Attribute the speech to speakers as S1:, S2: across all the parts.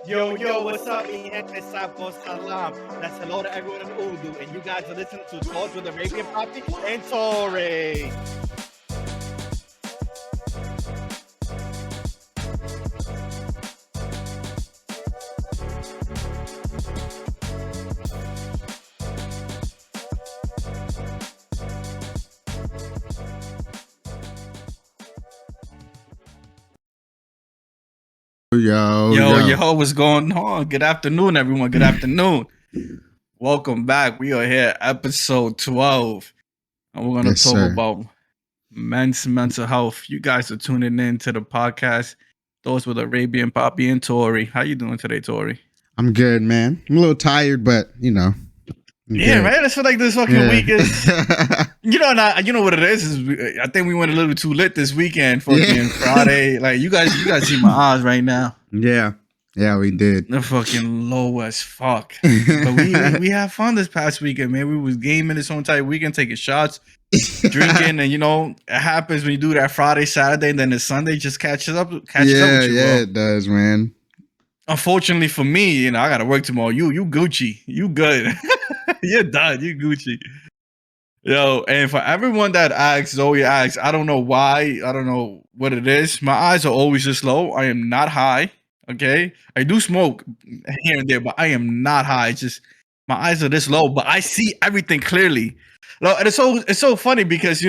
S1: Yo, what's up, mi gente? Sabo salam. That's hello to everyone in Urdu, and you guys are listening to Toeray with Arabian Papi and Toeray.
S2: Yo, what's going on? Good afternoon, everyone. Good afternoon. Welcome back. We are here, episode 12. And we're going to talk about men's mental health. You guys are tuning in to the podcast. Those with Arabian Papi and Toeray. How you doing today, Toeray?
S3: I'm good, man. I'm a little tired, but you know.
S2: Yeah, right. I feel like this fucking week is, you know what it is I think we went a little too lit this weekend. Fucking Friday. Like you guys see my eyes right now.
S3: Yeah, we did.
S2: They're fucking low as fuck. But we had fun this past weekend, man. We was gaming this whole entire weekend, taking shots, drinking, and it happens when you do that Friday, Saturday, and then the Sunday just catches up with you, bro.
S3: It does, man.
S2: Unfortunately for me, I gotta work tomorrow. You Gucci. You good. You're done. You Gucci. Yo, and for everyone that Zoe asks, I don't know why. I don't know what it is. My eyes are always this low. I am not high. Okay. I do smoke here and there, but I am not high. It's just my eyes are this low, but I see everything clearly. And it's so funny because,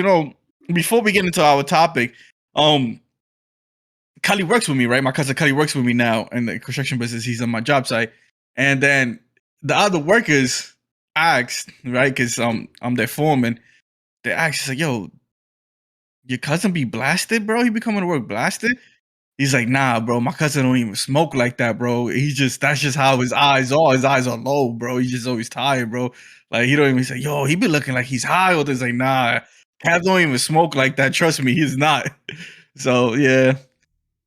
S2: before we get into our topic, Cully works with me, right? My cousin Cully works with me now in the construction business. He's on my job site. And then the other workers asked, right? Because I'm their foreman. They asked, he's like, yo, your cousin be blasted, bro? He be coming to work blasted? He's like, nah, bro, my cousin don't even smoke like that, bro. That's just how his eyes are. His eyes are low, bro. He's just always tired, bro. Like, he don't even say, yo, he be looking like he's high. Or he's like, nah, Kev don't even smoke like that. Trust me, he's not. So, yeah.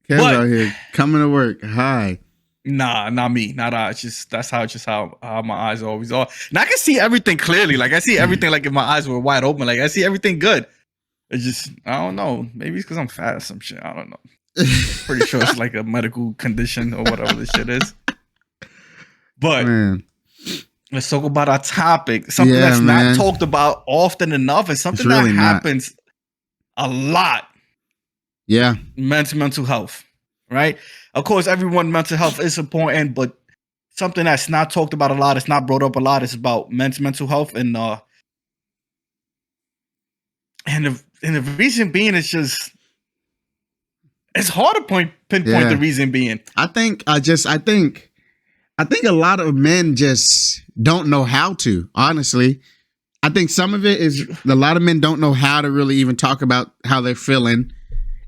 S3: Kev's out here coming to work high.
S2: Nah, not me. Not I. That's how my eyes always are. And I can see everything clearly. Like, I see everything like if my eyes were wide open. Like, I see everything good. It's just, I don't know. Maybe it's because I'm fat or some shit. I don't know. Pretty sure it's like a medical condition or whatever this shit is. But let's talk about our topic. Something that's not talked about often enough, and something really that happens a lot.
S3: Yeah.
S2: Men's mental health, right? Of course, everyone's mental health is important, but something that's not talked about a lot, it's not brought up a lot, is about men's mental health. And the reason being is just, it's hard to pinpoint the reason being.
S3: I think a lot of men just don't know how to, honestly. I think some of it is a lot of men don't know how to really even talk about how they're feeling.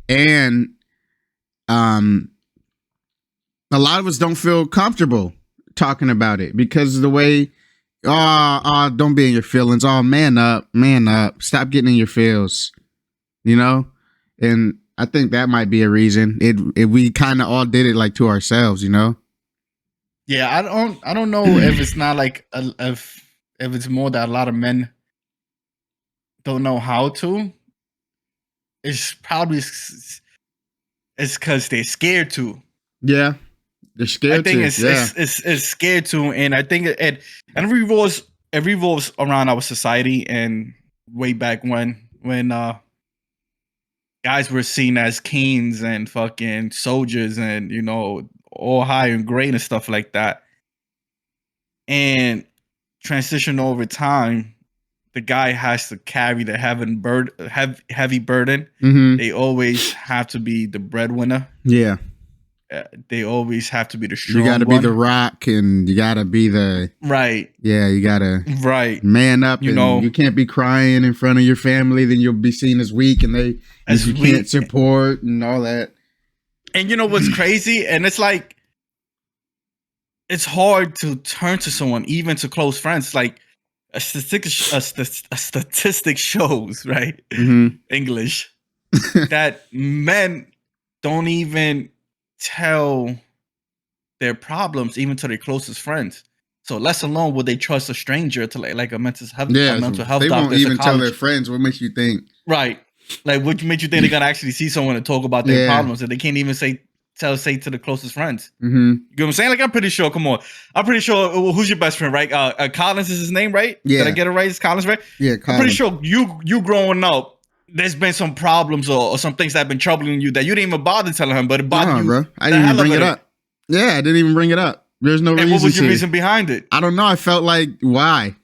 S3: And a lot of us don't feel comfortable talking about it because of the way, don't be in your feelings. Oh, man up. Stop getting in your feels, And I think that might be a reason. We kind of all did it like to ourselves,
S2: Yeah, I don't know if it's not like if it's more that a lot of men don't know how to. It's probably it's because they're scared to.
S3: Yeah, they're scared.
S2: I think it's scared to, and I think it revolves around our society and way back when guys were seen as kings and fucking soldiers and all high and great and stuff like that, and transition over time. The guy has to carry the heavy burden.
S3: Mm-hmm.
S2: They always have to be the breadwinner.
S3: Yeah.
S2: They always have to be the strong one.
S3: You got to be the rock, and you got to be the...
S2: Right.
S3: Yeah, you got to...
S2: Right.
S3: Man up. You can't be crying in front of your family. Then you'll be seen as weak, and you can't support and all that.
S2: And you know what's crazy? And it's like... It's hard to turn to someone, even to close friends. Like... A statistic shows, right?
S3: Mm-hmm.
S2: English, that men don't even tell their problems even to their closest friends. So less alone would they trust a stranger to like a mental health doctor.
S3: They won't even tell their friends. What makes you think?
S2: Right. Like, what makes you think they're gonna actually see someone and talk about their problems, and they can't even say say to the closest friends.
S3: Mm-hmm.
S2: You know what I'm saying? Like, I'm pretty sure. Come on, I'm pretty sure. Who's your best friend, right? Collins is his name, right?
S3: Yeah.
S2: Did I get it right? It's Collins, right?
S3: Yeah,
S2: I'm pretty sure you growing up, there's been some problems or some things that have been troubling you that you didn't even bother telling him, but it bothered you.
S3: Bro. I didn't even bring it up. Yeah, I didn't even bring it up. There's no reason.
S2: And what was your reason behind it?
S3: I don't know. I felt like, why?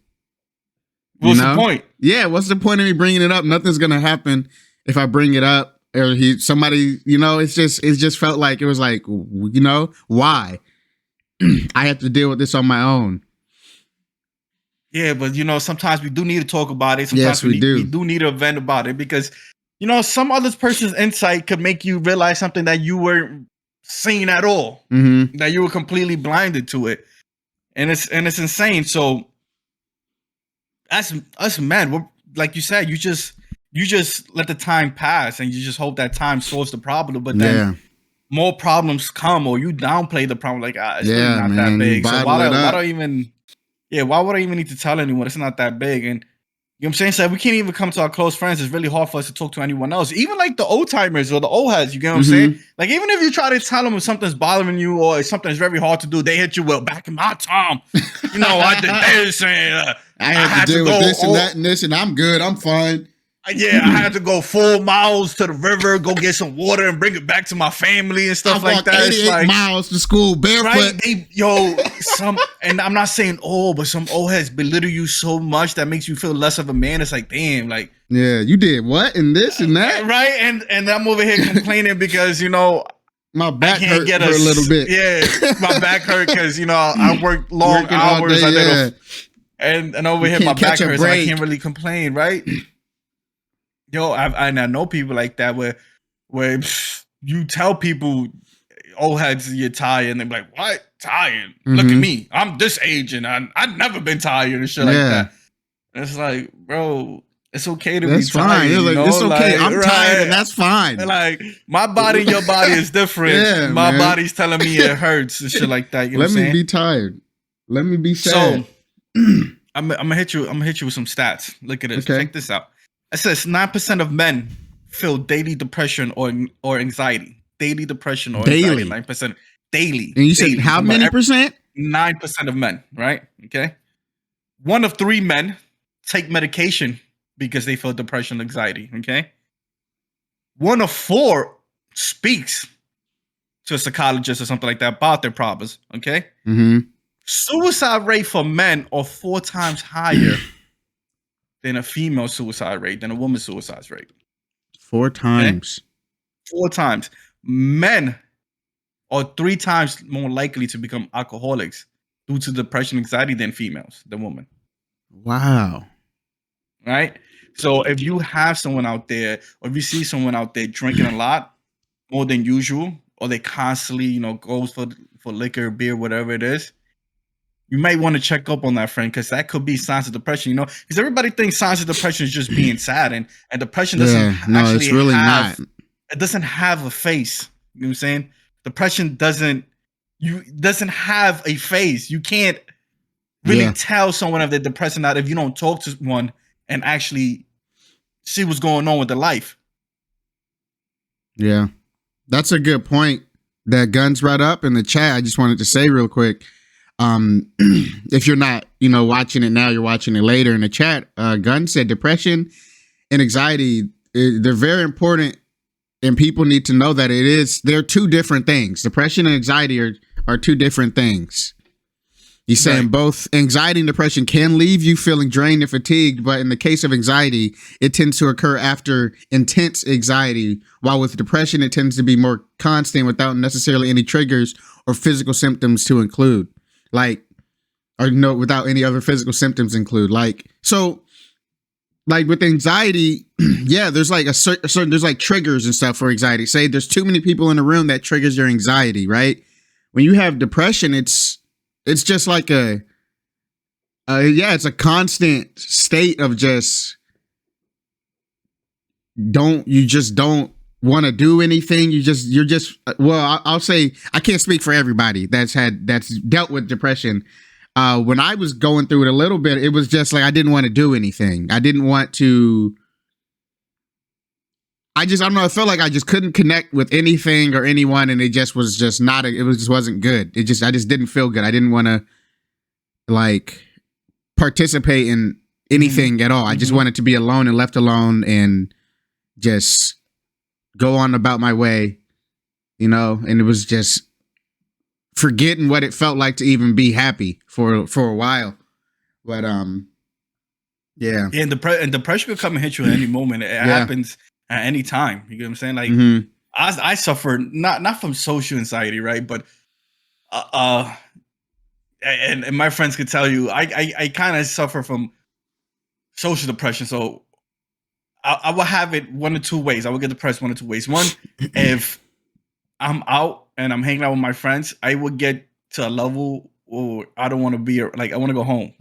S2: What's the point?
S3: Yeah, what's the point of me bringing it up? Nothing's gonna happen if I bring it up, or somebody. It just felt like it was like, why? I have to deal with this on my own.
S2: Yeah, but sometimes we do need to talk about it. Sometimes
S3: yes, we do.
S2: We do need to vent about it because some other person's insight could make you realize something that you weren't seeing at all.
S3: Mm-hmm.
S2: That you were completely blinded to it, and it's insane. So, as us men, like you said, you just let the time pass, and you just hope that time solves the problem. But then more problems come, or you downplay the problem. Like, it's really not that big. So why would I even need to tell anyone? It's not that big. And you know what I'm saying? So we can't even come to our close friends. It's really hard for us to talk to anyone else. Even like the old timers or the old heads, you get what I'm saying? Like, even if you try to tell them if something's bothering you or something's very hard to do, they hit you, well, back in my time, I did this and
S3: I had to deal with this and that and this, and I'm good. I'm fine.
S2: Yeah, I had to go 4 miles to the river, go get some water, and bring it back to my family and stuff like that.
S3: 88 miles to school barefoot.
S2: Right? And I'm not saying but some old heads belittle you so much that makes you feel less of a man. It's like, damn, like,
S3: yeah, you did what and this and that,
S2: right? And I'm over here complaining because
S3: my back hurt for a little bit.
S2: Yeah, my back hurt because I worked long hours. And over here my back hurts. I can't really complain, right? I know people like that where you tell people old heads you're tired and they're like, what? Tired? Look at me. I'm this age and I've never been tired and shit like that. And it's like, bro, it's okay to be tired.
S3: It's okay. I'm tired and that's fine.
S2: Like, my body and your body is different. My body's telling me it hurts and shit like that. You know what I'm saying?
S3: Let me be tired. Let me be sad.
S2: So I'm gonna hit you with some stats. Look at this. Okay. Check this out. It says 9% of men feel daily depression or anxiety. Daily depression or anxiety. 9% daily.
S3: And you said how many percent?
S2: 9% of men, right? Okay. 1 of 3 men take medication because they feel depression, anxiety. Okay. 1 of 4 speaks to a psychologist or something like that about their problems. Okay.
S3: Mm-hmm.
S2: Suicide rate for men are 4 times higher than a female suicide rate, than a woman's suicide rate.
S3: 4 times.
S2: Okay? 4 times. Men are 3 times more likely to become alcoholics due to depression, anxiety than women.
S3: Wow.
S2: Right? So if you have someone out there, or if you see someone out there drinking a lot, more than usual, or they constantly, goes for liquor, beer, whatever it is, you might want to check up on that friend because that could be signs of depression, because everybody thinks signs of depression is just being sad, and depression doesn't
S3: it's really not.
S2: It doesn't have a face. You know what I'm saying? Depression doesn't have a face. You can't really tell someone if they're depressed or not if you don't talk to one and actually see what's going on with their life.
S3: Yeah, that's a good point that Guns brought up in the chat. I just wanted to say real quick. If you're not, watching it now, you're watching it later in the chat. Gunn said depression and anxiety, they're very important, and people need to know that they're 2 different things. Depression and anxiety are 2 different things. He's saying both anxiety and depression can leave you feeling drained and fatigued, but in the case of anxiety, it tends to occur after intense anxiety, while with depression, it tends to be more constant without necessarily any triggers or physical symptoms to include. Without any other physical symptoms include. So with anxiety, there's like a certain, there's like triggers and stuff for anxiety. Say there's too many people in the room that triggers your anxiety, right? When you have depression, it's just like it's a constant state of just don't want to do anything. I'll say, I can't speak for everybody that's dealt with depression. When I was going through it a little bit, it was just like, I didn't want to do anything. I I don't know. I felt like I just couldn't connect with anything or anyone, and it just not. It just wasn't good. I just didn't feel good. I didn't want to like participate in anything at all. I just wanted to be alone and left alone and just go on about my way, you know. And it was just forgetting what it felt like to even be happy for a while. But yeah.
S2: And depression could come and hit you at any moment. It happens at any time. You get what I'm saying? Like I suffer not from social anxiety, right? But and my friends could tell you, I kind of suffer from social depression. So I will have it one or two ways. I will get depressed one or two ways. One, if I'm out and I'm hanging out with my friends, I would get to a level where I don't want to be like, I want to go home.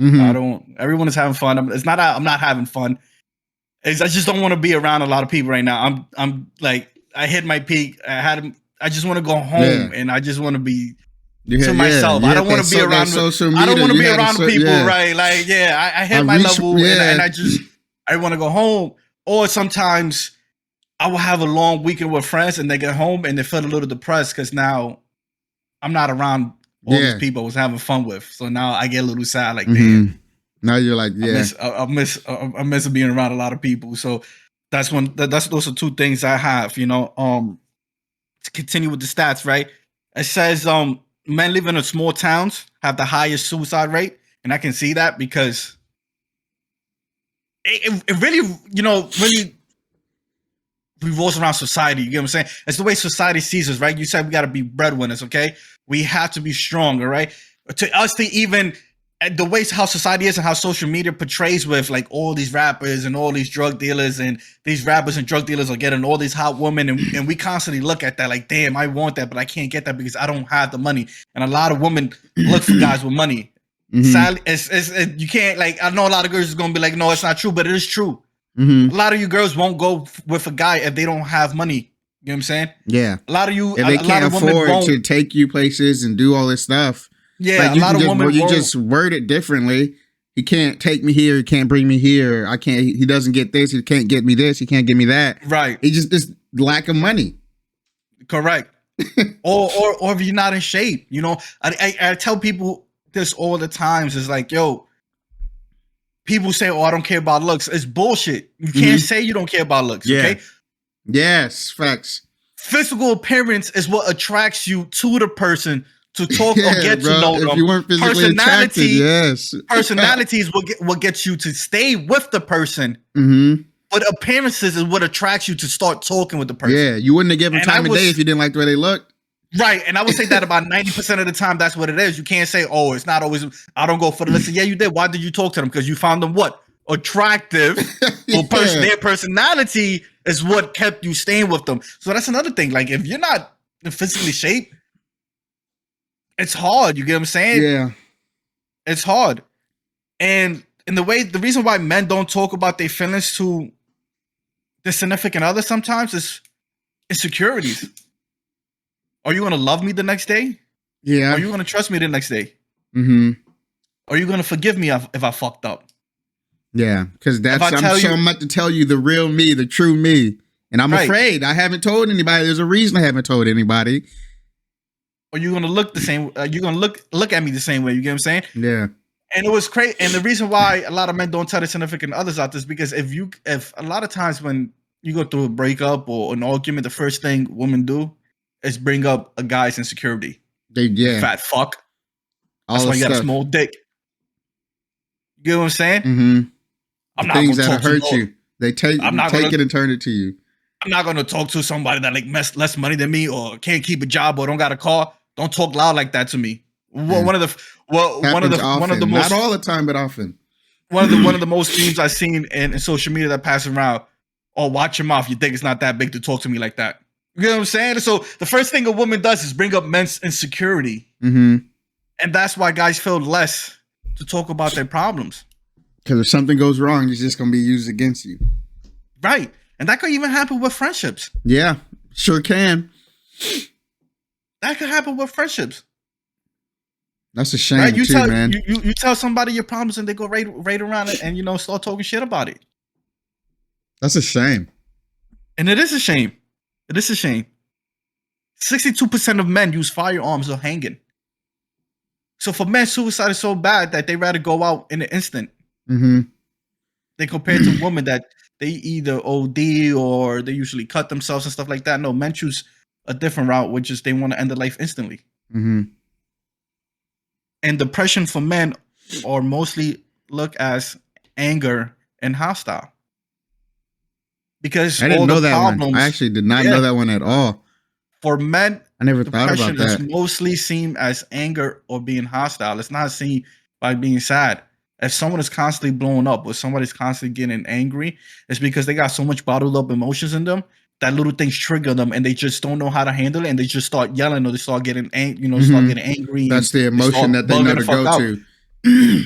S2: Everyone is having fun. I'm not having fun. I just don't want to be around a lot of people right now. I'm like, I hit my peak. I just want to go home and I just want to be to myself. I don't want to be around social media. I don't want to be around people, right? Like, I hit my level and I want to go home. Or sometimes I will have a long weekend with friends and they get home and they feel a little depressed because now I'm not around all these people I was having fun with. So now I get a little sad, like, damn.
S3: Now you're like,
S2: I miss being around a lot of people. So those are two things I have, you know. To continue with the stats, right? It says men living in small towns have the highest suicide rate, and I can see that because it really, you know, really revolves around society. You get what I'm saying? It's the way society sees us, right? You said we got to be breadwinners, okay? We have to be strong, all right? To us, to even the way how society is and how social media portrays with like all these rappers and all these drug dealers, and these rappers and drug dealers are getting all these hot women, and we constantly look at that like, damn, I want that, but I can't get that because I don't have the money. And a lot of women look for guys with money. Sadly, you can't, like, I know a lot of girls is gonna be like, no, it's not true, but it is true. A lot of you girls won't go with a guy if they don't have money. You know what I'm saying?
S3: Yeah.
S2: A lot of you,
S3: if they can't afford to take you places and do all this stuff.
S2: Yeah,
S3: like, a lot of women. You just word it differently. He can't take me here. He can't bring me here. I can't. He doesn't get this. He can't get me this. He can't give me that.
S2: Right.
S3: He just this lack of money.
S2: Correct. or if you're not in shape, you know. I tell people this all the times. It's like, yo, people say, oh, I don't care about looks. It's bullshit. You can't say you don't care about looks. Yeah. Okay.
S3: Yes, facts.
S2: Physical appearance is what attracts you to the person to talk or get to know them.
S3: If you weren't physically attracted, yes.
S2: Personality is what gets you to stay with the person. But appearances is what attracts you to start talking with the person.
S3: Yeah, you wouldn't have given time of day if you didn't like the way they looked.
S2: Right, and I would say that about 90% of the time, that's what it is. You can't say, oh, it's not always, I don't go for the listen. Yeah, you did. Why did you talk to them? Because you found them what? Attractive. Their personality is what kept you staying with them. So that's another thing. Like, if you're not in physically shape, it's hard. You get what I'm saying?
S3: Yeah.
S2: It's hard. And the reason why men don't talk about their feelings to their significant other sometimes is insecurities. Are you going to love me the next day?
S3: Yeah.
S2: Are you going to trust me the next day? Are you going to forgive me if I fucked up?
S3: Yeah, because I'm about to tell you the real me, the true me. And I'm afraid. I haven't told anybody. There's a reason I haven't told anybody.
S2: Or you're going to look the same. You're going to look at me the same way. You get what I'm saying?
S3: Yeah.
S2: And it was crazy. And the reason why a lot of men don't tell their significant others out is because if a lot of times when you go through a breakup or an argument, the first thing women do is bring up a guy's insecurity. Fat fuck. That's why you got a small dick. You get what I'm saying?
S3: I'm not things that hurt you. They take it and turn it to you.
S2: I'm not going to talk to somebody that like less money than me or can't keep a job or don't got a car. Don't talk loud like that to me. One of the most,
S3: not all the time, but often.
S2: One of the most memes I've seen in social media that pass around. Oh, watch your mouth. You think it's not that big to talk to me like that. You know what I'm saying? So the first thing a woman does is bring up men's insecurity. And that's why guys feel less to talk about their problems.
S3: Because if something goes wrong, it's just going to be used against you.
S2: Right. And that could even happen with friendships.
S3: Yeah, sure can.
S2: That could happen with friendships.
S3: That's a shame, right? Man.
S2: You tell somebody your problems and they go right around it and, start talking shit about it.
S3: That's a shame.
S2: And it is a shame. It is a shame. 62% of men use firearms or hanging. So for men, suicide is so bad that they rather go out in an instant.
S3: Mm-hmm.
S2: They compare to women that they either OD or they usually cut themselves and stuff like that. No, men choose a different route, which is they want to end their life instantly.
S3: Mm-hmm.
S2: And depression for men are mostly looked as anger and hostile. Because
S3: I didn't
S2: all
S3: know
S2: the
S3: that
S2: problems,
S3: one. I actually did not know that one at all.
S2: For men,
S3: I never thought
S2: depression
S3: about that.
S2: is mostly seen as anger or being hostile. It's not seen by being sad. If someone is constantly blowing up or somebody's constantly getting angry, it's because they got so much bottled up emotions in them that little things trigger them and they just don't know how to handle it and they just start yelling or they start getting start getting angry.
S3: That's
S2: and
S3: the emotion that they know to go to.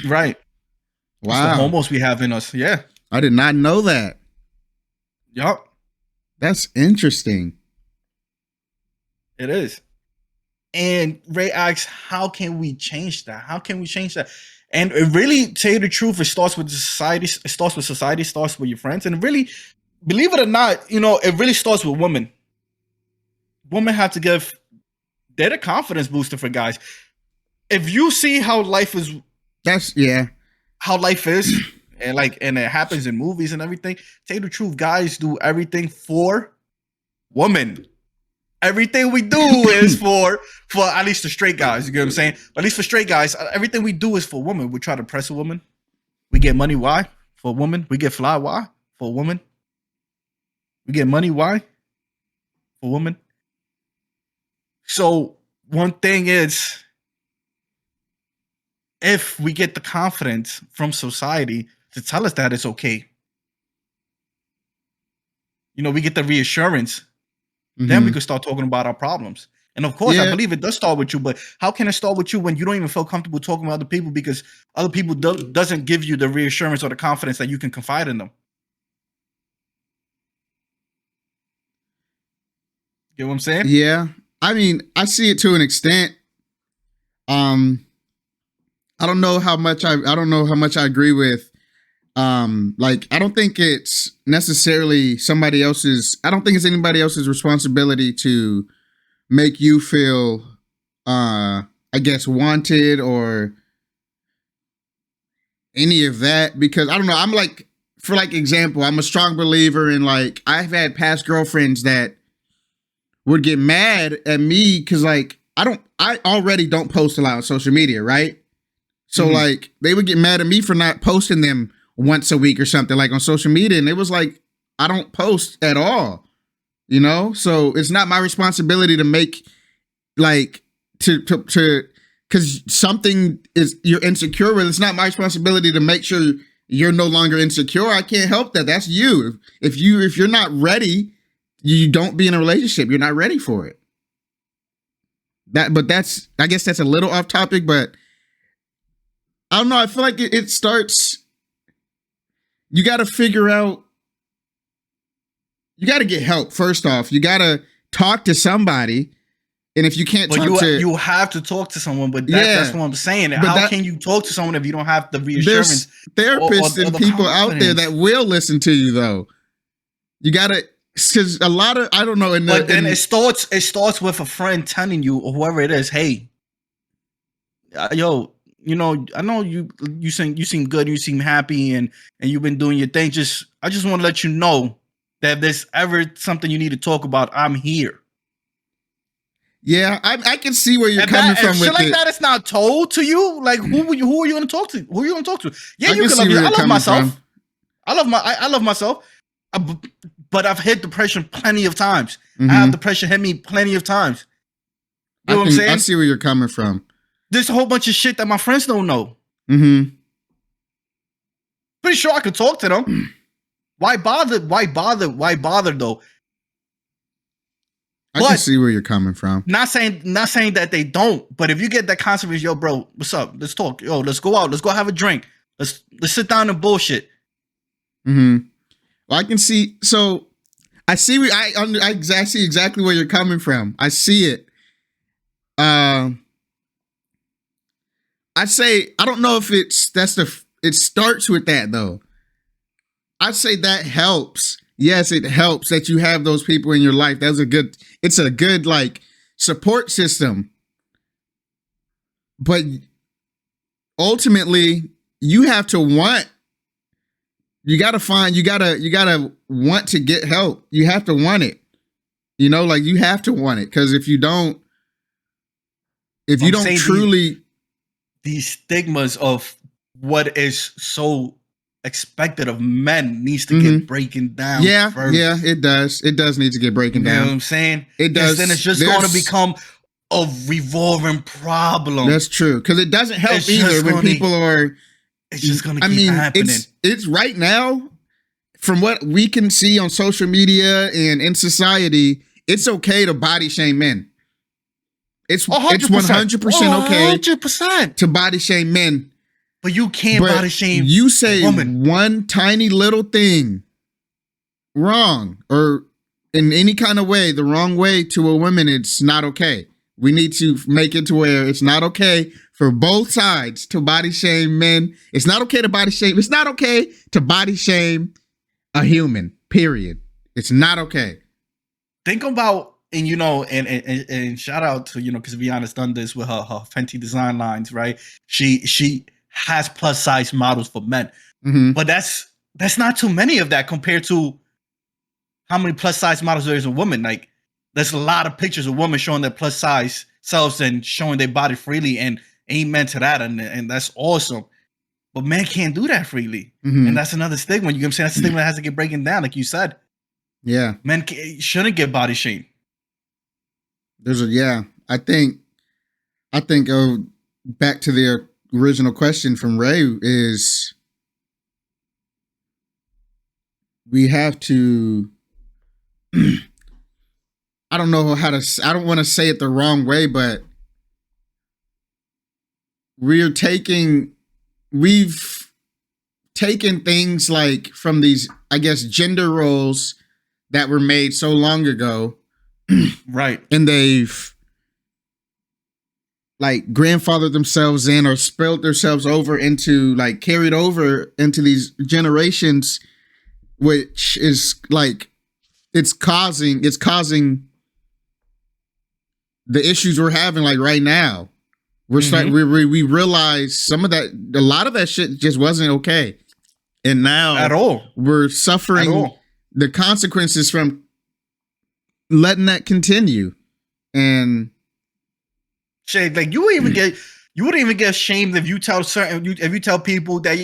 S2: Right.
S3: Wow.
S2: It's the homos we have in us. Yeah.
S3: I did not know that.
S2: Yup.
S3: That's interesting.
S2: It is. And Ray asks, how can we change that? How can we change that? And it really, tell you the truth, it starts with society. It starts with society. It starts with your friends. And really, believe it or not, it really starts with women. Women have to give, they're the confidence booster for guys. If you see how life is, how life is, and it happens in movies and everything. Tell you the truth, guys do everything for women. Everything we do is for at least the straight guys. You get what I'm saying? But at least for straight guys, everything we do is for women. We try to press a woman. We get money. Why? For a woman. We get fly. Why? For a woman. We get money. Why? For a woman. So one thing is, if we get the confidence from society to tell us that it's okay, we get the reassurance. Then we could start talking about our problems. And of course, I believe it does start with you, but how can it start with you when you don't even feel comfortable talking about other people because other people doesn't give you the reassurance or the confidence that you can confide in them? Get what I'm saying?
S3: Yeah. I mean, I see it to an extent. I don't know how much I agree with. I don't think it's necessarily I don't think it's anybody else's responsibility to make you feel, I guess, wanted or any of that, because I don't know. I'm for example, I'm a strong believer in I've had past girlfriends that would get mad at me because I already don't post a lot on social media, right? So they would get mad at me for not posting them once a week or something on social media. And it was I don't post at all, so it's not my responsibility to make because something is you're insecure with. It's not my responsibility to make sure you're no longer insecure. I can't help that. That's you. If you're not ready, you don't be in a relationship. You're not ready for it. I guess that's a little off topic, but I don't know. I feel like it starts. You got to figure out. You got to get help first off. You got to talk to somebody, and if you can't
S2: you have to talk to someone. But that's what I'm saying. How can you talk to someone if you don't have the reassurance?
S3: There's therapists and people out there that will listen to you, though. You got to, because a lot of I don't know.
S2: It starts with a friend telling you or whoever it is, hey, yo. I know you seem good, you seem happy, and you've been doing your thing. I just want to let you know that if there's ever something you need to talk about, I'm here.
S3: Yeah, I can see where you're coming from with
S2: shit that. It's not told to you. Who are you going to talk to? Who are you going to talk to? Yeah, you can love me. I love myself. I love myself. But I've hit depression plenty of times. I have depression hit me plenty of times. You know what I'm saying?
S3: I see where you're coming from.
S2: There's a whole bunch of shit that my friends don't know. Pretty sure I could talk to them. Why bother? Why bother though?
S3: I can see where you're coming from.
S2: Not saying that they don't, but if you get that concept, yo, bro, what's up? Let's talk. Yo, let's go out. Let's go have a drink. Let's sit down and bullshit.
S3: Well, I can see. So I see. I see exactly where you're coming from. I see it. I'd say, I don't know if it starts with that though. I'd say that helps. yes, it helps that you have those people in your life. It's a good like support system. But ultimately, you have to want, you gotta want to get help. You have to want it. You know, like you have to want it. Because if you don't truly,
S2: these stigmas of what is so expected of men needs to get breaking down.
S3: Yeah,
S2: first.
S3: yeah, it does. It does need to get breaking down.
S2: You know what I'm saying?
S3: It does.
S2: Then it's just going to become a revolving problem.
S3: That's true. Because it doesn't help either when people are.
S2: It's just going to keep happening.
S3: It's right now, from what we can see on social media and in society, it's okay to body shame men. It's 100% okay
S2: 100%
S3: to body shame men.
S2: But you can't body shame
S3: you say
S2: woman.
S3: One tiny little thing wrong or in any kind of way, the wrong way to a woman, it's not okay. We need to make it to where it's not okay for both sides to body shame men. It's not okay to body shame. It's not okay to body shame a human, period. It's not okay.
S2: Think about, and you know, and shout out to, you know, because Rihanna's done this with her Fenty design lines, right? She has plus size models for men, but that's not too many of that compared to how many plus size models there is a woman. Like there's a lot of pictures of women showing their plus size selves and showing their body freely, and amen to that, and that's awesome. But men can't do that freely, and that's another stigma. You know what I'm saying? That's a stigma that has to get breaking down, like you said.
S3: Yeah,
S2: men shouldn't get body shamed.
S3: I think back to the original question from Ray is we have to. I don't know how to. I don't want to say it the wrong way, but we've taken things like from these, I guess, gender roles that were made so long ago,
S2: right?
S3: And they've like grandfathered themselves in or spilled themselves over into like carried over into these generations, which is like it's causing the issues we're having like right now. We're starting, we realize some of that, a lot of that shit just wasn't okay. And now
S2: at all
S3: we're suffering the consequences from letting that continue. And
S2: shit, like you wouldn't even get shamed if you tell people that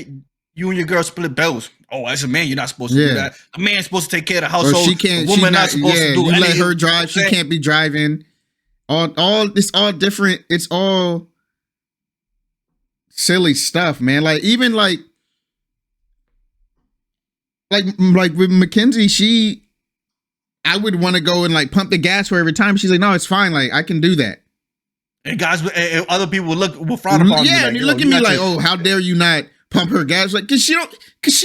S2: you and your girl split bills. Oh, as a man, you're not supposed to do that. A man's supposed to take care of the household.
S3: Or she can't.
S2: A woman not supposed to do
S3: you
S2: anything.
S3: Let her drive. She can't be driving. All it's all different. It's all silly stuff, man. Like even like with Mackenzie, I would want to go and like pump the gas for her every time. She's like, no, it's fine. Like I can do that.
S2: And guys, other people will frown upon me.
S3: Yeah, and you look at me like, oh, how dare you not pump her gas? Like, cause she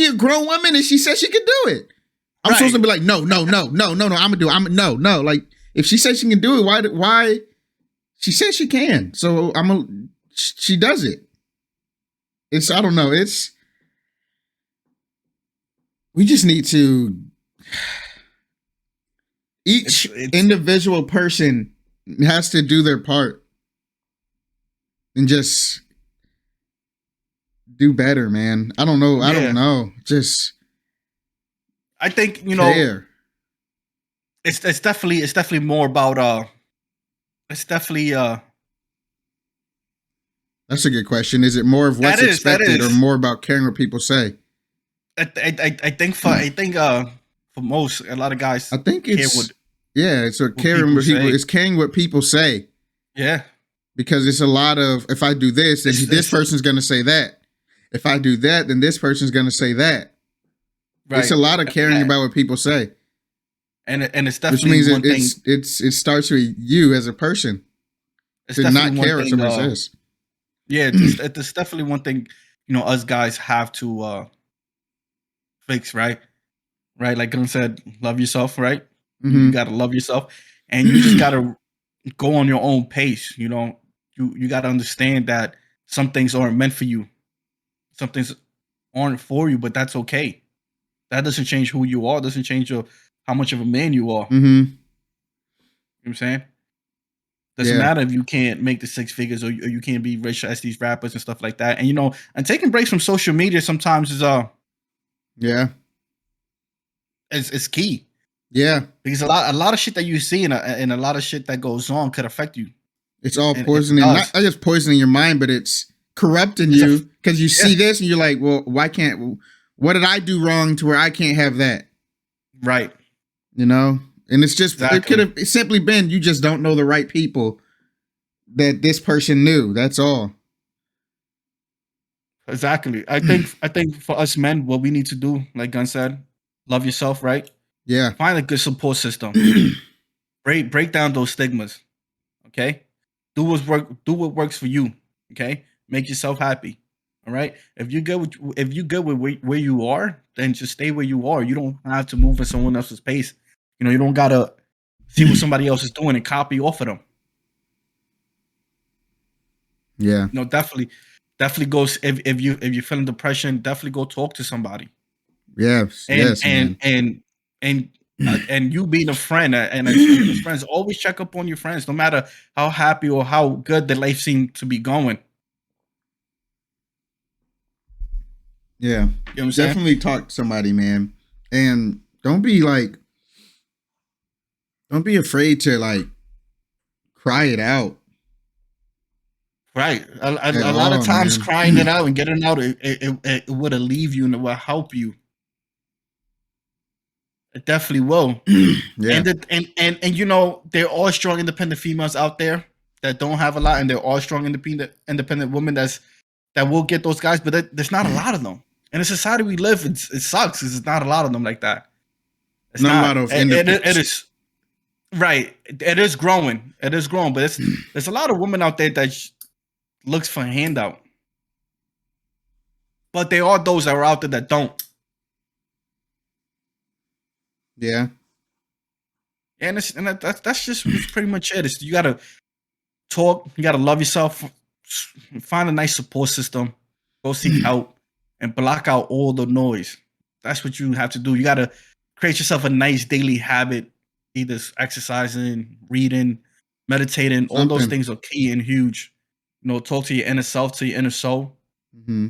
S3: a grown woman and she said she could do it. I'm supposed to be like, no. I'm gonna do it. No. Like, if she says she can do it, why? She says she can. So she does it. I don't know. We just need to, each individual person has to do their part and just do better, man. I don't know. I don't know. Just,
S2: I think, you know, it's definitely more about, it's definitely,
S3: that's a good question. Is it more of what's expected or more about caring what people say?
S2: I think for most, a lot of guys,
S3: I think it's what caring what people, it's caring what people say.
S2: Yeah.
S3: Because it's a lot of, if I do this, then this person's going to say that. If I do that, then this person's going to say that. Right. It's a lot of caring about what people say.
S2: And it's definitely
S3: which means it starts with you as a person.
S2: It's
S3: to not care what somebody says.
S2: Yeah, it's definitely one thing, you know, us guys have to fix, right? Right, like Gunn said, love yourself, right? You gotta love yourself, and you just gotta go on your own pace. You know, you gotta understand that some things aren't meant for you, some things aren't for you, but that's okay. That doesn't change who you are. Doesn't change how much of a man you are.
S3: Mm-hmm.
S2: You know what I'm saying? Doesn't
S3: Yeah.
S2: matter if you can't make the 6 figures or you can't be rich as these rappers and stuff like that. And and taking breaks from social media sometimes is
S3: Yeah.
S2: it's key.
S3: Yeah.
S2: Because a lot of shit that you see and a lot of shit that goes on could affect you.
S3: It's all
S2: And it
S3: poisoning, not
S2: does.
S3: just poisoning your mind, but it's corrupting
S2: It's
S3: you because you see
S2: yeah.
S3: this and you're like, well, what did I do wrong to where I can't have that?
S2: Right.
S3: You know? And it's just,
S2: Exactly.
S3: it could have simply been you just don't know the right people that this person knew. That's all.
S2: Exactly. I think for us men, what we need to do, like Gun said, love yourself, right?
S3: Yeah.
S2: Find a good support system. break down those stigmas. Okay? Do what works for you. Okay? Make yourself happy. All right? If you good with where you are, then just stay where you are. You don't have to move at someone else's pace. You don't gotta see what somebody else is doing and copy off of them.
S3: Yeah.
S2: Definitely go if you're feeling depression, definitely go talk to somebody.
S3: Yes.
S2: And
S3: Yes,
S2: and
S3: man.
S2: and you being a friend and good friends, always check up on your friends, no matter how happy or how good their life seemed to be going.
S3: Yeah.
S2: You know what I'm saying?
S3: Definitely talk to somebody, man. And don't be afraid to cry it out.
S2: Right. A
S3: At
S2: lot of
S3: all,
S2: times
S3: man.
S2: crying it out and getting it out, it would alleviate you and it will help you. It definitely will.
S3: Yeah.
S2: And there are strong independent females out there that don't have a lot, and there are strong independent women that will get those guys, but there's not a lot of them. In the society we live, it sucks because there's not a lot of them like that. It's
S3: Not a
S2: not.
S3: lot of
S2: It is right. It is growing. It is growing, but there's a lot of women out there that looks for a handout. But there are those that are out there that don't.
S3: Yeah.
S2: And that's just pretty much it. You gotta talk. You gotta love yourself. Find a nice support system. Go seek help and block out all the noise. That's what you have to do. You gotta create yourself a nice daily habit. Either exercising, reading, meditating. All those
S3: Something.
S2: things are key and huge. Talk to your inner self, to your inner soul.
S3: Mm-hmm.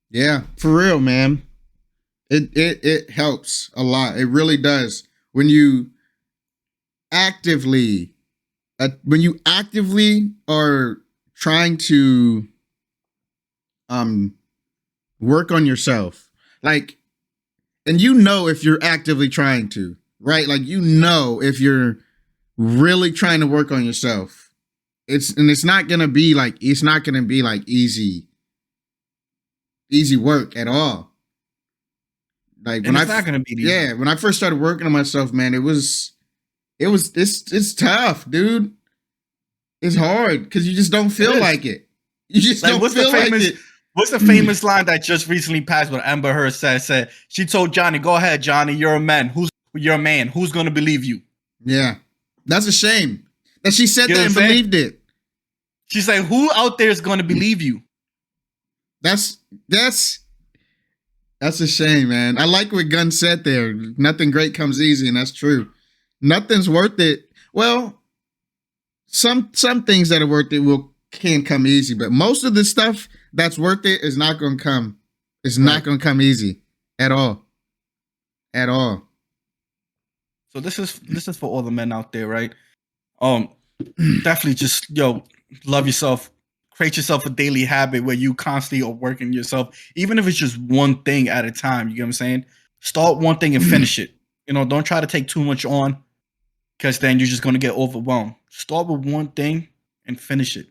S3: Yeah, for real, man. It helps a lot. It really does. When you actively are trying to work on yourself, and if you're actively trying to, right? If you're really trying to work on yourself, it's not gonna be easy work at all.
S2: When it's not gonna be easy.
S3: Yeah, when I first started working on myself, man, it's tough, dude. It's hard because you just don't feel like it. You just don't feel like it.
S2: What's the famous line that just recently passed? What Amber Heard said she told Johnny, "Go ahead, Johnny. You're a man. You're a man. Who's gonna believe you?"
S3: Yeah, that's a shame that she said that and believed it.
S2: She's like, "Who out there is gonna believe you?"
S3: That's a shame, man. I like what Gunn said there. Nothing great comes easy, and that's true. Nothing's worth it. Well, some things that are worth it can come easy, but most of the stuff that's worth it is not going to come. It's not going to come easy at all. At all.
S2: So this is for all the men out there, right? Definitely just love yourself. Create yourself a daily habit where you constantly are working yourself, even if it's just one thing at a time. You get what I'm saying? Start one thing and finish it. Don't try to take too much on, because then you're just going to get overwhelmed. Start with one thing and finish it.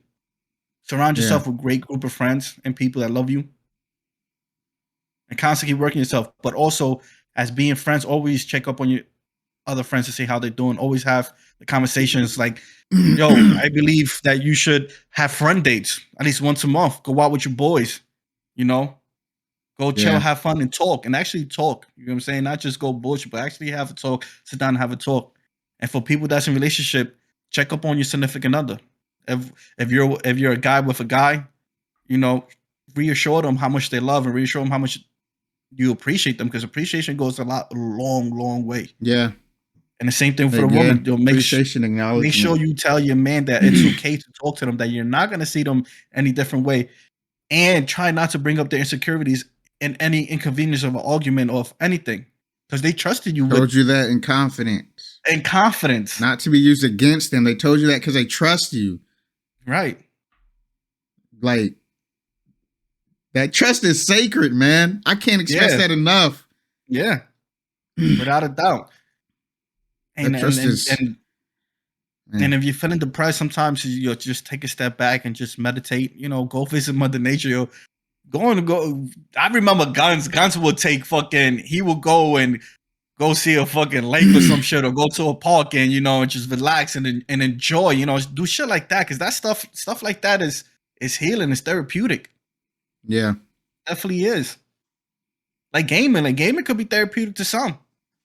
S2: Surround yourself with a great group of friends and people that love you, and constantly working yourself. But also, as being friends, always check up on your other friends to see how they're doing. Always have the conversations like, yo, I believe that you should have friend dates at least once a month. Go out with your boys, go chill, have fun, and talk. And actually talk. You know what I'm saying? Not just go bullshit, but actually have a talk. Sit down and have a talk. And for people that's in relationship, check up on your significant other. If you're a guy with a guy, reassure them how much they love and reassure them how much you appreciate them, because appreciation goes a long way.
S3: Yeah.
S2: And the same thing for the
S3: Again,
S2: woman. You'll make
S3: appreciation, acknowledgement.
S2: make sure you tell your man that it's okay to talk to them, that you're not going to see them any different way, and try not to bring up their insecurities and any inconvenience of an argument or of anything, because they trusted you
S3: Told you that in confidence.
S2: in confidence.
S3: Not to be used against them. They told you that because they trust you.
S2: Right.
S3: Like, that trust is sacred, man. I can't express that enough.
S2: Yeah. Without a doubt. And if you're feeling depressed, sometimes you'll just take a step back and just meditate. You know, go visit Mother Nature. I remember Guns would take he would go and go see a fucking lake or some shit, or go to a park and, you know, and just relax and enjoy, you know, do shit like that. Cause that stuff like that is healing, it's therapeutic.
S3: Yeah.
S2: Definitely is. Like gaming could be therapeutic to some.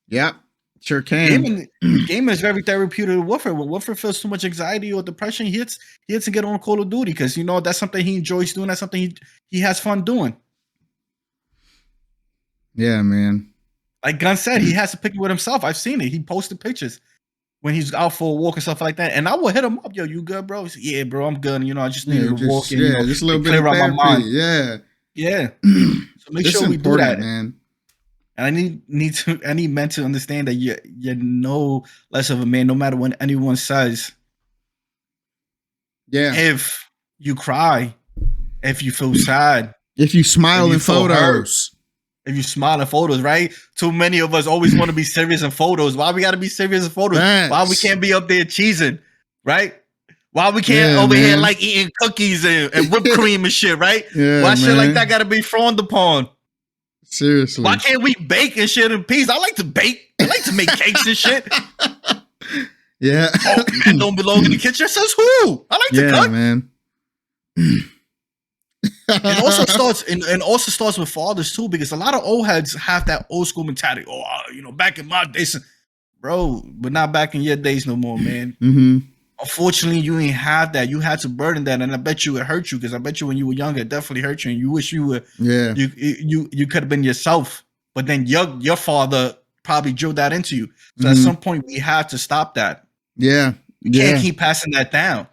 S3: Yep. Sure can.
S2: Gaming is very therapeutic to Woodford. When Woodford feels too much anxiety or depression, he hits to get on Call of Duty, because, you know, that's something he enjoys doing. That's something he has fun doing.
S3: Yeah, man.
S2: Like Gunn said, he has to pick it with himself. I've seen it. He posted pictures when he's out for a walk and stuff like that. And I will hit him up. Yo, you good, bro? He said, yeah, bro, I'm good. You know, I just needed to walk in.
S3: Yeah,
S2: you know,
S3: just a little bit of therapy. My mind. Yeah.
S2: Yeah. So make sure we do that,
S3: man.
S2: And I need men to understand that you're no less of a man, no matter what anyone says.
S3: Yeah.
S2: If you cry, if you feel sad,
S3: if you smile in photos,
S2: if you smile in photos, right? Too many of us always want to be serious in photos. Why we got to be serious in photos?
S3: Thanks.
S2: Why we can't be up there cheesing, right? Why we can't over here like eating cookies and whipped cream and shit, right?
S3: Yeah,
S2: why shit like that got to be frowned upon?
S3: Seriously.
S2: Why can't we bake and shit in peace? I like to bake. I like to make cakes and shit.
S3: Yeah.
S2: Oh, man don't belong in the kitchen. Says who? I like to cook.
S3: Man.
S2: It also starts with fathers too, because a lot of old heads have that old school mentality. Oh, you know, back in my days, bro, but not back in your days no more, man.
S3: Mm-hmm.
S2: Unfortunately, you ain't have that. You had to burden that, and I bet you it hurt you, because I bet you when you were younger, it definitely hurt you, and you wish you were. Yeah. You could have been yourself, but then your father probably drilled that into you. So at some point, we have to stop that.
S3: Yeah.
S2: We can't keep passing that down.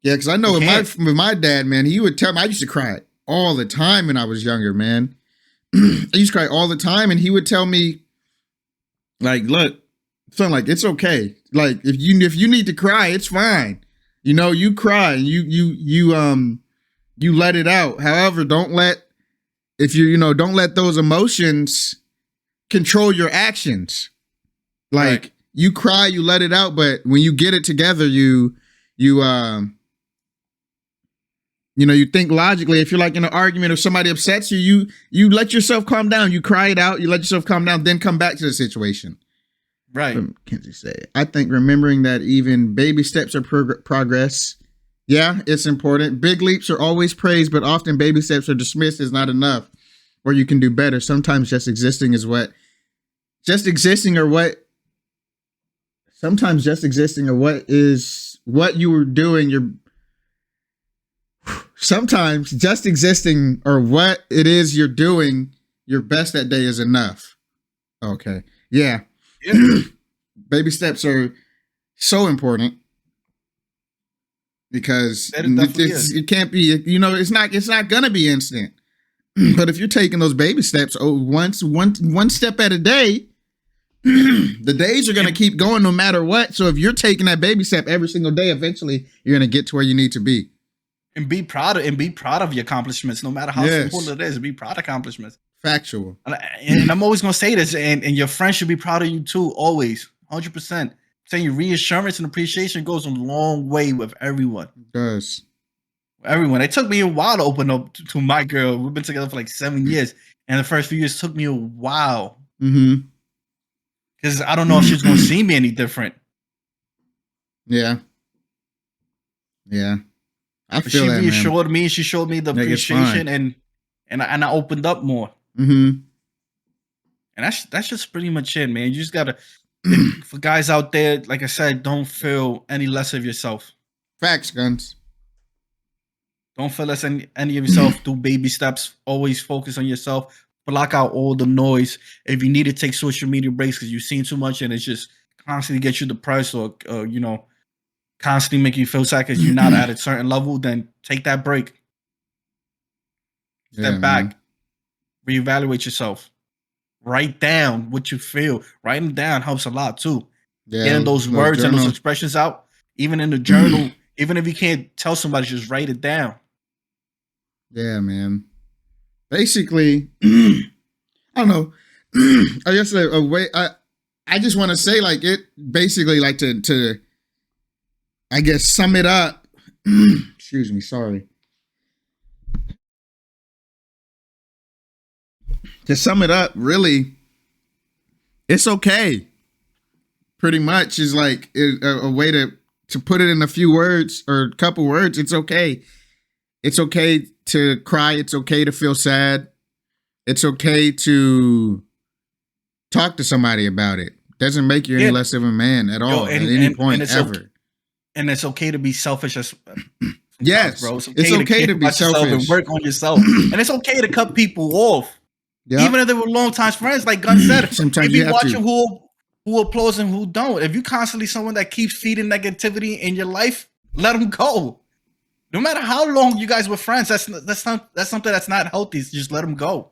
S3: Yeah, because I know with my dad, man, he would tell me, I used to cry all the time when I was younger, man. I used to cry all the time, and he would tell me, like, look, son, like, it's okay. Like, if you need to cry, it's fine. You know, you cry, you let it out. However, don't let those emotions control your actions. Like, you cry, you let it out, but when you get it together, you think logically. If you're like in an argument or somebody upsets you, you let yourself calm down. You cry it out. You let yourself calm down, then come back to the situation.
S2: Right.
S3: Kenzie say, I think remembering that even baby steps are progress. Yeah, it's important. Big leaps are always praised, but often baby steps are dismissed as not enough, or you can do better. Sometimes just existing or what is what you were doing. Sometimes just existing or what it is you're doing your best that day is enough. Okay. Yeah. Baby steps are so important, because it can't be, it's not gonna be instant. But if you're taking those baby steps, one step at a day, the days are gonna keep going no matter what. So if you're taking that baby step every single day, eventually you're gonna get to where you need to be.
S2: And be proud of your accomplishments, no matter how simple it is. Be proud of accomplishments.
S3: Factual.
S2: And I'm always gonna say this, and your friends should be proud of you too, always, 100%. Saying your reassurance and appreciation goes a long way with everyone.
S3: It does.
S2: Everyone. It took me a while to open up to my girl. We've been together for like 7 years, and the first few years took me a while.
S3: Mm-hmm.
S2: Because I don't know if she's gonna see me any different.
S3: Yeah. Yeah.
S2: She reassured me. She showed me the appreciation, and I opened up more.
S3: Mm-hmm.
S2: And that's just pretty much it, man. You just gotta, for guys out there, like I said, don't feel any less of yourself.
S3: Facts, Guns.
S2: Don't feel less any of yourself. Do baby steps. Always focus on yourself. block out all the noise. If you need to take social media breaks because you've seen too much and it's just constantly get you depressed or constantly make you feel sad because you're not at a certain level, then take that break. Step back, reevaluate yourself. Write down what you feel. Writing down helps a lot too.
S3: Yeah,
S2: getting those words and those expressions out, even in the journal, even if you can't tell somebody, just write it down.
S3: Yeah, man. Basically, I don't know. I guess a way I just want to say like it basically like to I guess sum it up. Excuse me, sorry. To sum it up, really, it's okay. Pretty much is like a way to put it in a few words or a couple words. It's okay. It's okay to cry. It's okay to feel sad. It's okay to talk to somebody about it. Doesn't make you any less of a man at all at any point ever.
S2: And it's okay to be selfish as
S3: yes,
S2: bro.
S3: It's okay to be selfish
S2: and work on yourself. And it's okay to cut people off. Yep. Even if they were long time friends, like Gun said.
S3: Sometimes you have
S2: watching who applauds and who don't. If you constantly someone that keeps feeding negativity in your life, let them go. No matter how long you guys were friends, that's something that's not healthy. Just let them go.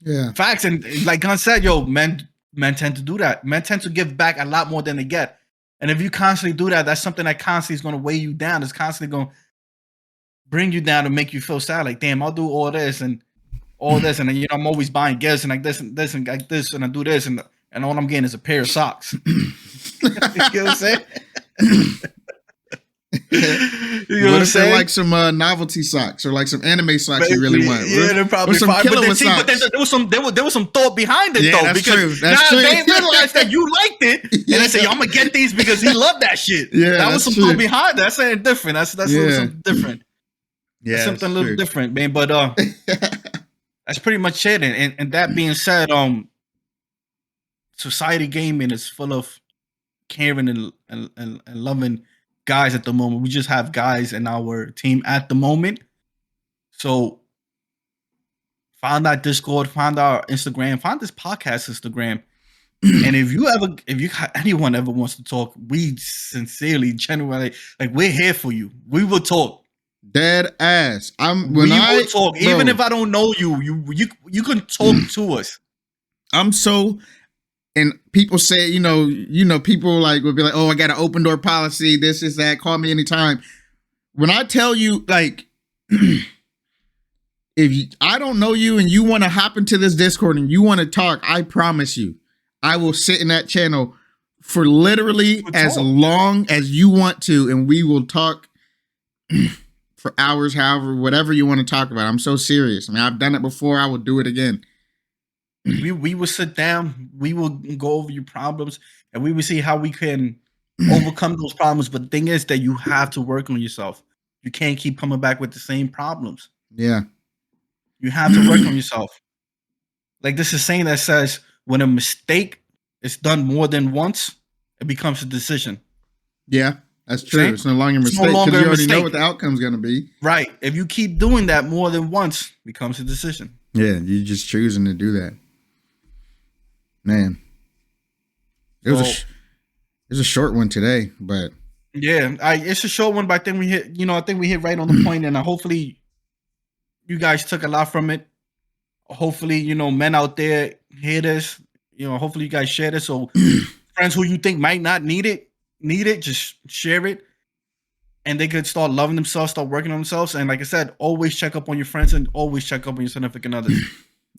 S3: Yeah,
S2: facts. And like Gun said, men tend to do that. Men tend to give back a lot more than they get. And if you constantly do that, that's something that constantly is going to weigh you down. It's constantly going to bring you down to make you feel sad. Like, damn, I'll do all this and then I'm always buying gifts and like this and this and like this and I do this and all I'm getting is a pair of socks. You know what I'm saying?
S3: You know what I'm saying? Like some novelty socks or like some anime socks you really want.
S2: Yeah, they're probably some fine. But there was some thought behind it though.
S3: That's
S2: because
S3: true. That's true.
S2: They realized that you liked it. And they say, I'm gonna get these because he loved that shit.
S3: Yeah,
S2: that was some thought behind that. That's something different. That's something different.
S3: Yeah.
S2: That's something a little different, man. But that's pretty much it. And that being said, society gaming is full of caring and loving guys at the moment. We just have guys in our team at the moment. So find our Discord, find our Instagram, find this podcast Instagram. And if anyone ever wants to talk, we sincerely, genuinely, like we're here for you. We will talk.
S3: Dead ass.
S2: We will talk. Bro, even if I don't know you can talk to us.
S3: And people say, people like will be like, oh, I got an open door policy. This is that. Call me anytime. When I tell you, like, I don't know you and you want to hop into this Discord and you want to talk, I promise you, I will sit in that channel for literally as long as you want to, and we will talk for hours, however, whatever you want to talk about. I'm so serious. I mean, I've done it before. I will do it again.
S2: We will sit down. We will go over your problems, and we will see how we can overcome those problems. But the thing is that you have to work on yourself. You can't keep coming back with the same problems.
S3: Yeah.
S2: You have to work on yourself. Like this is saying that says when a mistake is done more than once, it becomes a decision.
S3: Yeah. That's true. It's no longer a mistake because you already know what the outcome's going to be.
S2: Right. If you keep doing that more than once, it becomes a decision.
S3: Yeah, you're just choosing to do that. Man. It was a short one today, but
S2: yeah, it's a short one, but I think we hit right on the point, and hopefully you guys took a lot from it. Hopefully, men out there hear this. Hopefully you guys share this. So friends who you think might not need it, just share it. And they could start loving themselves, start working on themselves. And like I said, always check up on your friends and always check up on your significant others.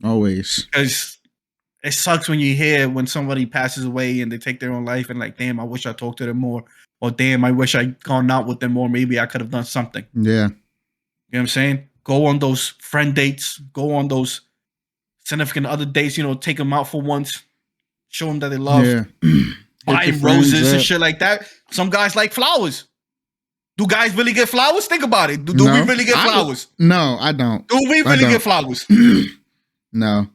S3: Always.
S2: Because it sucks when you hear when somebody passes away and they take their own life and like, damn, I wish I talked to them more. Or damn, I wish I'd gone out with them more. Maybe I could have done something.
S3: Yeah.
S2: You know what I'm saying? Go on those friend dates. Go on those significant other dates. Take them out for once. Show them that they love.
S3: Yeah.
S2: Buy roses and shit like that. Some guys like flowers. Do guys really get flowers? Think about it. Do we really get flowers?
S3: No, I don't.
S2: Do we really get flowers?
S3: No.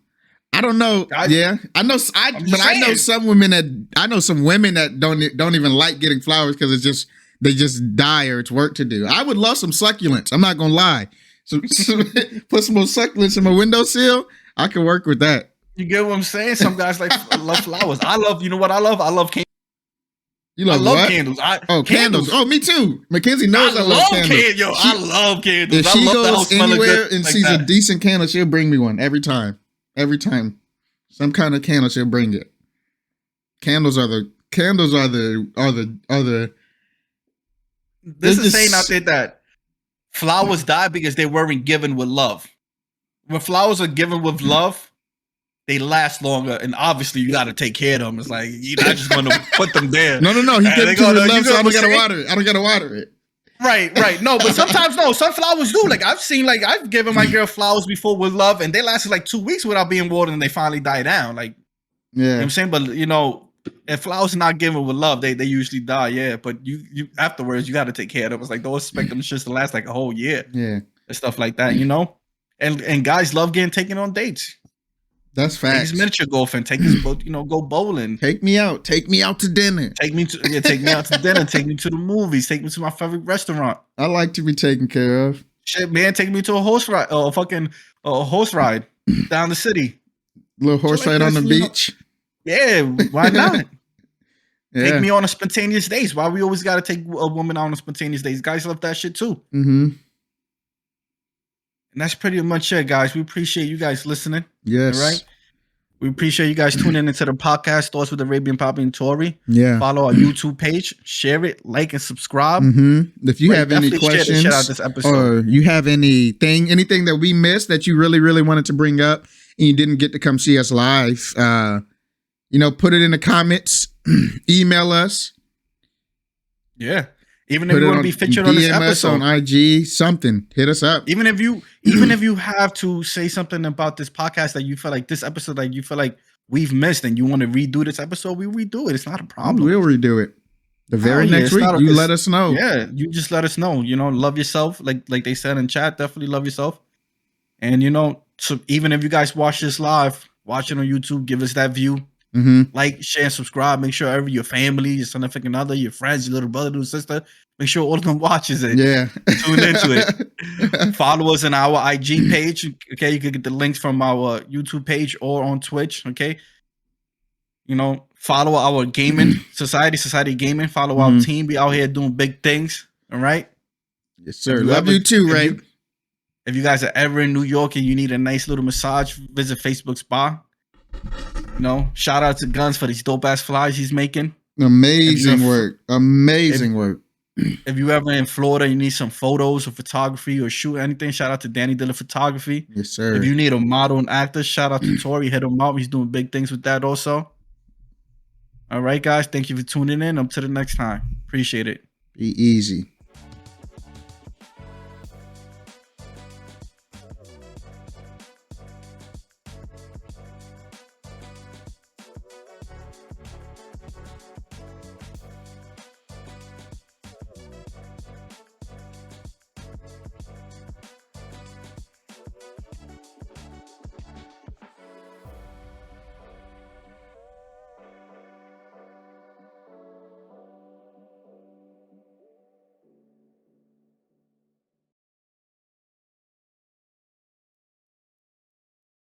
S3: I don't know. I know some women that don't even like getting flowers because they just die or it's work to do. I would love some succulents. I'm not gonna lie. Put some more succulents in my windowsill. I can work with that.
S2: You get what I'm saying? Some guys love flowers. I love, you know what I love? I love candles.
S3: You love,
S2: I love
S3: what?
S2: candles.
S3: Candles. Oh, me too. Mackenzie knows I love candles.
S2: I love candles.
S3: If
S2: I
S3: she
S2: love the
S3: goes
S2: house smelling
S3: anywhere
S2: good
S3: and
S2: like
S3: sees
S2: that.
S3: a decent candle, she'll bring me one every time. Every time, some kind of candle, she'll bring it. Candles are the.
S2: This is
S3: just-
S2: saying out there that flowers die because they weren't given with love. When flowers are given with love, they last longer, and obviously you got to take care of them. It's like you're not just going to put them there.
S3: No. He
S2: And
S3: gave
S2: they
S3: it to
S2: go,
S3: me
S2: "No,
S3: with
S2: you
S3: love, so
S2: know
S3: I don't
S2: what I'm
S3: gotta
S2: saying?"
S3: water it. I don't gotta water it.
S2: Right. No, but sometimes no. Some flowers do. Like I've seen, like I've given my girl flowers before with love, and they lasted like 2 weeks without being watered, and they finally die down. Like you know what
S3: Yeah,
S2: I'm saying? But you know, if flowers are not given with love, they usually die. Yeah, but you afterwards you got to take care of them. It's like don't expect them just to last like a whole year
S3: yeah.
S2: and stuff like that. You know, and guys love getting taken on dates.
S3: That's
S2: Take
S3: facts.
S2: his miniature golfing. Take his boat. You know, go bowling.
S3: Take me out. Take me out to dinner.
S2: Take me out to dinner. Take me to the movies. Take me to my favorite restaurant.
S3: I like to be taken care of.
S2: Shit, man, take me to a horse ride. A horse ride down the city.
S3: Little horse
S2: like
S3: ride on the
S2: this, you know.
S3: beach.
S2: Yeah, why not?
S3: Yeah.
S2: Take me on a spontaneous dates. Why we always got to take a woman on a spontaneous dates? Guys love that shit too.
S3: Mm-hmm.
S2: And that's pretty much it, guys. We appreciate you guys listening.
S3: Yes.
S2: All right. We appreciate you guys tuning into the podcast, Thoughts with Arabian Papi and Toeray.
S3: Yeah.
S2: Follow our YouTube page, share it, like, and subscribe.
S3: Mm-hmm. If you
S2: Right,
S3: have any
S2: definitely share the
S3: questions
S2: shit out this episode.
S3: or you have anything that we missed that you really, really wanted to bring up and you didn't get to come see us live, put it in the comments, email us.
S2: Yeah. Even if you want to be featured on this
S3: DM us
S2: episode.
S3: on IG, something. Hit us up.
S2: Even if you have to say something about this podcast that you feel like this episode that you feel like we've missed and you want to redo this episode, we redo it. It's not a problem.
S3: We'll redo it. The very
S2: yeah,
S3: next
S2: it's
S3: week,
S2: not a-
S3: you
S2: it's-
S3: let us know.
S2: Yeah, you just let us know. You know, love yourself. Like they said in chat, definitely love yourself. And so even if you guys watch this live, watch it on YouTube, give us that view.
S3: Mm-hmm.
S2: Like, share, and subscribe. Make sure your family, your significant other, your friends, your little brother, little sister, make sure all of them watches it.
S3: Yeah.
S2: Tune into it. Follow us on our IG page. Okay, you can get the links from our YouTube page or on Twitch. Okay, follow our gaming society gaming. Follow our team. We out here doing big things. All right.
S3: Yes, sir. Love you too, Ray.
S2: If you guys are ever in New York and you need a nice little massage, visit Facebook Spa. Shout out to Guns for these dope ass flies he's making.
S3: Amazing work. Amazing work.
S2: If you ever in Florida, you need some photos or photography or shoot anything, shout out to Danny Dilla Photography.
S3: Yes, sir.
S2: If you need a model and actor, shout out to Toeray. Hit him up. He's doing big things with that also. All right, guys. Thank you for tuning in. Up to the next time. Appreciate it.
S3: Be easy.